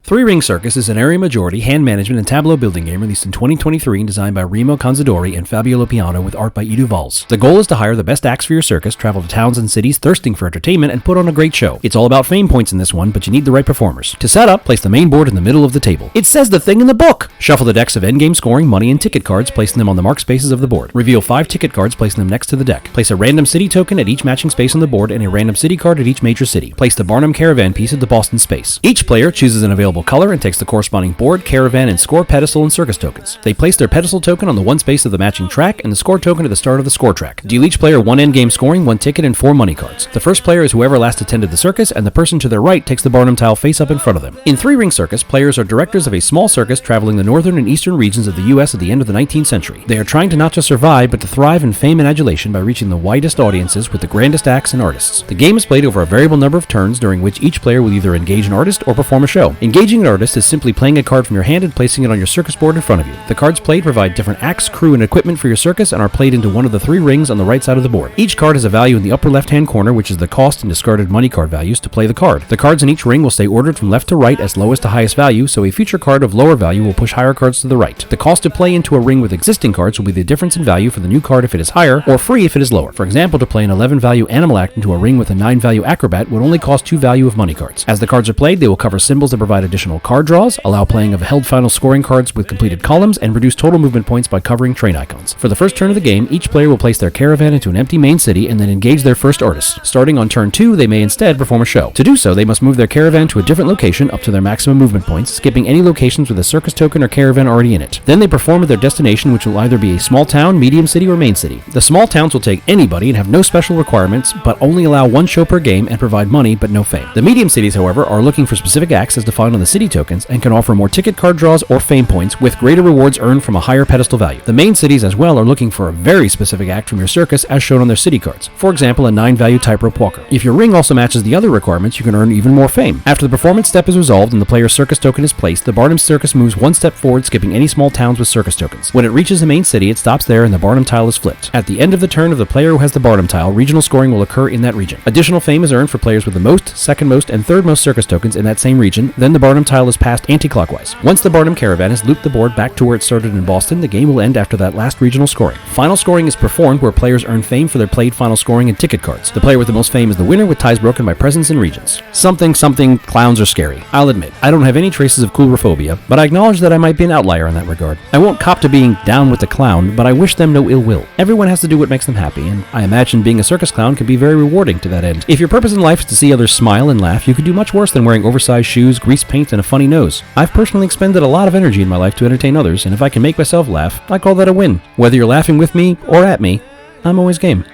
Three Ring Circus is an area majority, hand management, and tableau building game released in 2023 and designed by Remo Conzadori and Fabio Lopiano with art by Edu Valls. The goal is to hire the best acts for your circus, travel to towns and cities thirsting for entertainment, and put on a great show. It's all about fame points in this one, but you need the right performers. To set up, place the main board in the middle of the table. It says the thing in the book! Shuffle the decks of endgame scoring, money, and ticket cards, placing them on the marked spaces of the board. Reveal 5 ticket cards, placing them next to the deck. Place a random city token at each matching space on the board and a random city card at each major city. Place the Barnum Caravan piece at the Boston space. Each player chooses an available color and takes the corresponding board, caravan, and score pedestal and circus tokens. They place their pedestal token on the one space of the matching track and the score token at the start of the score track. Deal each player 1 endgame scoring, 1 ticket, and 4 money cards. The first player is whoever last attended the circus, and the person to their right takes the Barnum tile face up in front of them. In Three Ring Circus, players are directors of a small circus traveling the northern and eastern regions of the U.S. at the end of the 19th century. They are trying to not just survive, but to thrive in fame and adulation by reaching the widest audiences with the grandest acts and artists. The game is played over a variable number of turns, during which each player will either engage an artist or perform a show. Engaging an artist is simply playing a card from your hand and placing it on your circus board in front of you. The cards played provide different acts, crew, and equipment for your circus and are played into one of the 3 rings on the right side of the board. Each card has a value in the upper left-hand corner, which is the cost and discarded money card values to play the card. The cards in each ring will stay ordered from left to right as lowest to highest value, so a future card of lower value will push higher cards to the right. The cost to play into a ring with existing cards will be the difference in value for the new card if it is higher, or free if it is lower. For example, to play an 11 value animal act into a ring with a 9 value acrobat would only cost 2 value of money cards. As the cards are played, they will cover symbols that provide additional card draws, allow playing of held final scoring cards with completed columns, and reduce total movement points by covering train icons. For the first turn of the game, each player will place their caravan into an empty main city and then engage their first artist. Starting on turn 2, they may instead perform a show. To do so, they must move their caravan to a different location up to their maximum movement points, skipping any locations with a circus token or caravan already in it. Then they perform at their destination, which will either be a small town, medium city, or main city. The small towns will take anybody and have no special requirements, but only allow 1 show per game and provide money but no fame. The medium cities, however, are looking for specific acts as defined on the city tokens and can offer more ticket card draws or fame points with greater rewards earned from a higher pedestal value. The main cities as well are looking for a very specific act from your circus as shown on their city cards. For example, a 9 value tightrope walker. If your ring also matches the other requirements, you can earn even more fame. After the performance step is resolved and the player's circus token is placed, the Barnum circus moves 1 step forward, skipping any small towns with circus tokens. When it reaches the main city, it stops there and the Barnum tile is flipped. At the end of the turn of the player who has the Barnum tile, regional scoring will occur in that region. Additional fame is earned for players with the most, second most, and third most circus tokens in that same region. Then the Barnum tile is passed anti-clockwise. Once the Barnum caravan has looped the board back to where it started in Boston, the game will end after that last regional scoring. Final scoring is performed where players earn fame for their played final scoring and ticket cards. The player with the most fame is the winner, with ties broken by presence and regions. Something, clowns are scary. I'll admit, I don't have any traces of coulrophobia, but I acknowledge that I might be an outlier in that regard. I won't cop to being down with the clown, but I wish them no ill will. Everyone has to do what makes them happy, and I imagine being a circus clown can be very rewarding to that end. If your purpose in life is to see others smile and laugh, you could do much worse than wearing oversized shoes, grease paint, and a funny nose. I've personally expended a lot of energy in my life to entertain others, and if I can make myself laugh, I call that a win. Whether you're laughing with me or at me, I'm always game.